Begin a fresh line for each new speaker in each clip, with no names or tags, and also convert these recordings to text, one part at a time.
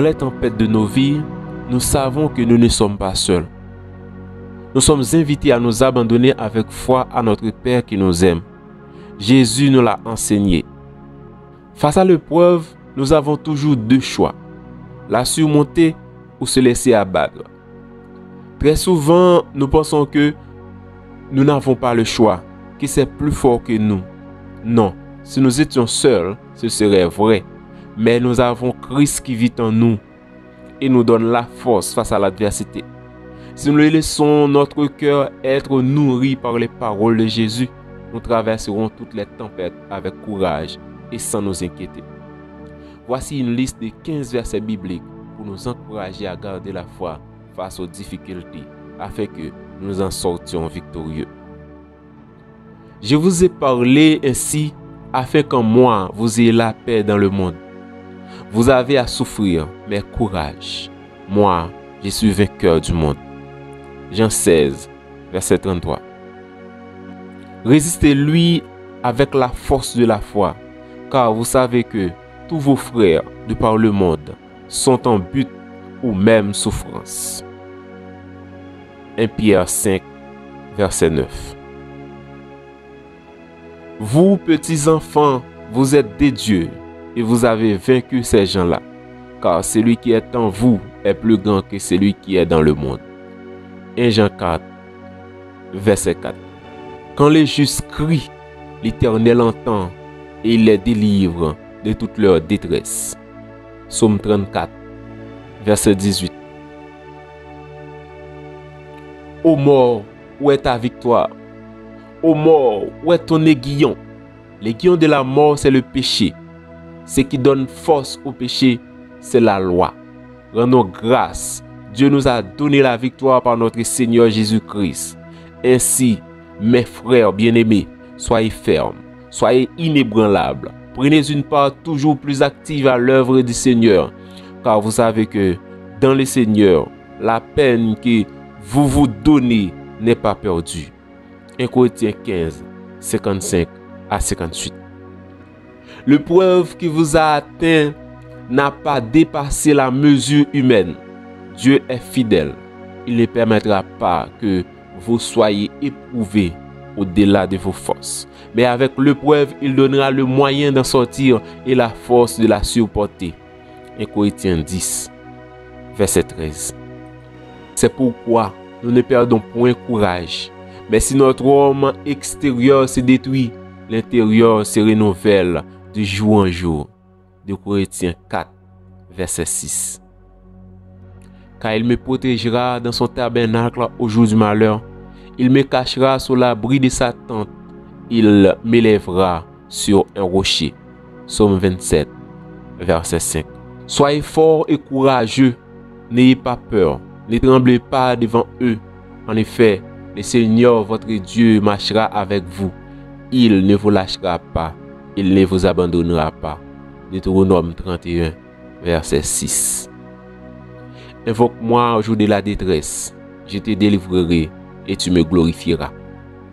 Dans les tempêtes de nos vies, nous savons que nous ne sommes pas seuls. Nous sommes invités à nous abandonner avec foi à notre Père qui nous aime. Jésus nous l'a enseigné. Face à l'épreuve, nous avons toujours deux choix: la surmonter ou se laisser abattre. Très souvent, nous pensons que nous n'avons pas le choix, que c'est plus fort que nous. Non, si nous étions seuls, ce serait vrai. Mais nous avons Christ qui vit en nous et nous donne la force face à l'adversité. Si nous laissons notre cœur être nourri par les paroles de Jésus, nous traverserons toutes les tempêtes avec courage et sans nous inquiéter. Voici une liste de 15 versets bibliques pour nous encourager à garder la foi face aux difficultés, afin que nous en sortions victorieux. Je vous ai parlé ainsi afin qu'en moi vous ayez la paix dans le monde. Vous avez à souffrir, mais courage. Moi, je suis vainqueur du monde. Jean 16, verset 33. Résistez-lui avec la force de la foi, car vous savez que tous vos frères de par le monde sont en but ou même souffrance. 1 Pierre 5, verset 9. Vous, petits enfants, vous êtes des dieux et vous avez vaincu ces gens-là, car celui qui est en vous est plus grand que celui qui est dans le monde. 1 Jean 4, verset 4. Quand les justes crient, l'Éternel entend et il les délivre de toute leur détresse. Psaume 34, verset 18. Ô mort, où est ta victoire? Ô mort, où est ton aiguillon? L'aiguillon de la mort, c'est le péché. Ce qui donne force au péché, c'est la loi. Rendons grâce. Dieu nous a donné la victoire par notre Seigneur Jésus-Christ. Ainsi, mes frères bien-aimés, soyez fermes, soyez inébranlables. Prenez une part toujours plus active à l'œuvre du Seigneur, car vous savez que dans le Seigneur, la peine que vous vous donnez n'est pas perdue. 1 Corinthiens 15, 55 à 58. L'épreuve qui vous a atteint n'a pas dépassé la mesure humaine. Dieu est fidèle. Il ne permettra pas que vous soyez éprouvés au-delà de vos forces. Mais avec l'épreuve, il donnera le moyen d'en sortir et la force de la supporter. 1 Corinthiens 10, verset 13. C'est pourquoi nous ne perdons point courage. Mais si notre homme extérieur se détruit, l'intérieur se renouvelle de jour en jour. 2 Corinthiens 4, verset 6. Car il me protégera dans son tabernacle au jour du malheur. Il me cachera sous l'abri de sa tente. Il m'élèvera sur un rocher. Psaume 27, verset 5. Soyez forts et courageux. N'ayez pas peur. Ne tremblez pas devant eux. En effet, le Seigneur votre Dieu marchera avec vous. Il ne vous lâchera pas. Il ne vous abandonnera pas. Deutéronome 31, verset 6. Invoque-moi au jour de la détresse. Je te délivrerai et tu me glorifieras.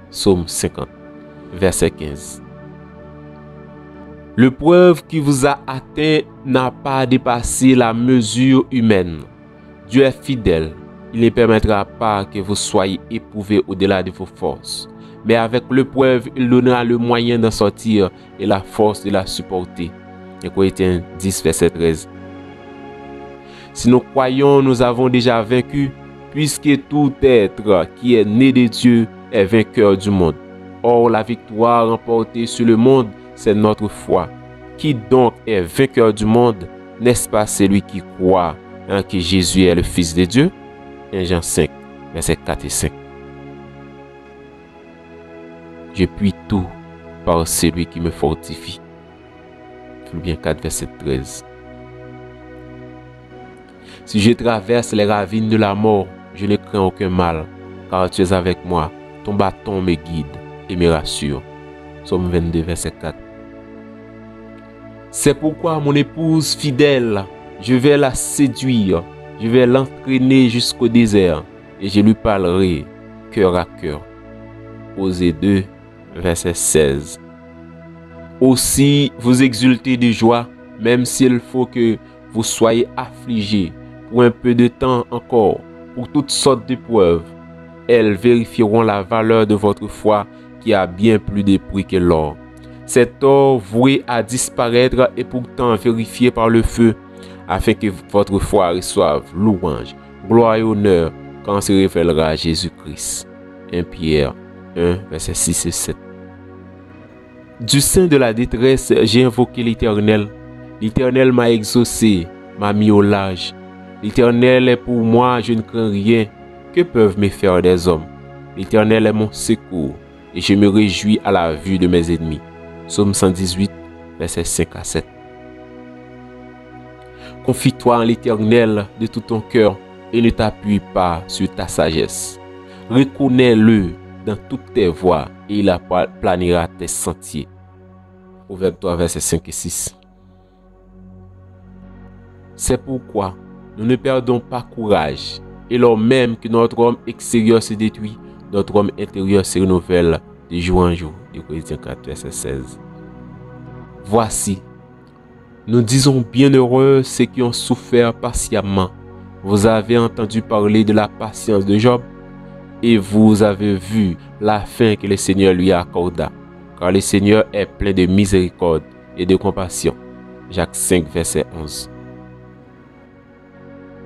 Psaume 50, verset 15. L'épreuve qui vous a atteint n'a pas dépassé la mesure humaine. Dieu est fidèle. Il ne permettra pas que vous soyez éprouvés au-delà de vos forces. Mais avec l'épreuve, il donnera le moyen d'en sortir et la force de la supporter. 1 Corinthiens 10, verset 13. Si nous croyons, nous avons déjà vaincu, puisque tout être qui est né de Dieu est vainqueur du monde. Or, la victoire remportée sur le monde, c'est notre foi. Qui donc est vainqueur du monde? N'est-ce pas celui qui croit que Jésus est le Fils de Dieu? 1 Jean 5, versets 4 et 5. Je puis tout par celui qui me fortifie. Philippiens 4, verset 13. Si je traverse les ravines de la mort, je ne crains aucun mal, car tu es avec moi. Ton bâton me guide et me rassure. Psaume 22, verset 4. C'est pourquoi mon épouse fidèle, je vais la séduire, je vais l'entraîner jusqu'au désert, et je lui parlerai cœur à cœur. Osée 2, verset 16. Aussi vous exultez de joie, même s'il faut que vous soyez affligés pour un peu de temps encore, pour toutes sortes d'épreuves. Elles vérifieront la valeur de votre foi qui a bien plus de prix que l'or. Cet or voué à disparaître est pourtant vérifié par le feu, afin que votre foi reçoive louange, gloire et honneur quand se révélera Jésus-Christ. 1 Pierre 1, versets 6 et 7. Du sein de la détresse, j'ai invoqué l'Éternel. L'Éternel m'a exaucé, m'a mis au large. L'Éternel est pour moi, je ne crains rien. Que peuvent me faire des hommes? L'Éternel est mon secours, et je me réjouis à la vue de mes ennemis. Psaume 118, versets 5 à 7. Confie-toi en l'Éternel de tout ton cœur et ne t'appuie pas sur ta sagesse. Reconnais-le dans toutes tes voies et il aplanira tes sentiers. Proverbe 3, versets 5 et 6. C'est pourquoi nous ne perdons pas courage. Et lors même que notre homme extérieur se détruit, notre homme intérieur se renouvelle de jour en jour. Corinthiens 4, verset 16. Voici, nous disons bienheureux ceux qui ont souffert patiemment. Vous avez entendu parler de la patience de Job et vous avez vu la fin que le Seigneur lui accorda. Car le Seigneur est plein de miséricorde et de compassion. Jacques 5, verset 11.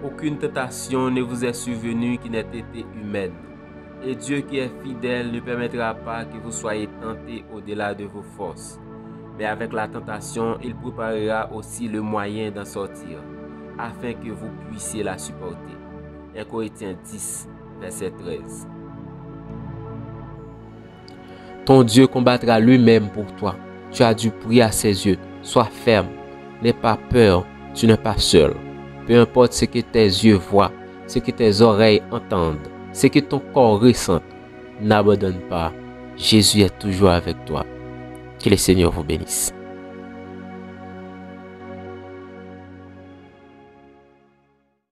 Aucune tentation ne vous est survenue qui n'ait été humaine. Et Dieu qui est fidèle ne permettra pas que vous soyez tentés au-delà de vos forces. Mais avec la tentation, il préparera aussi le moyen d'en sortir, afin que vous puissiez la supporter. 1 Corinthiens 10, verset 13. Ton Dieu combattra lui-même pour toi. Tu as du prix à ses yeux. Sois ferme. N'aie pas peur. Tu n'es pas seul. Peu importe ce que tes yeux voient, ce que tes oreilles entendent, ce que ton corps ressent, n'abandonne pas. Jésus est toujours avec toi. Que le Seigneur vous bénisse.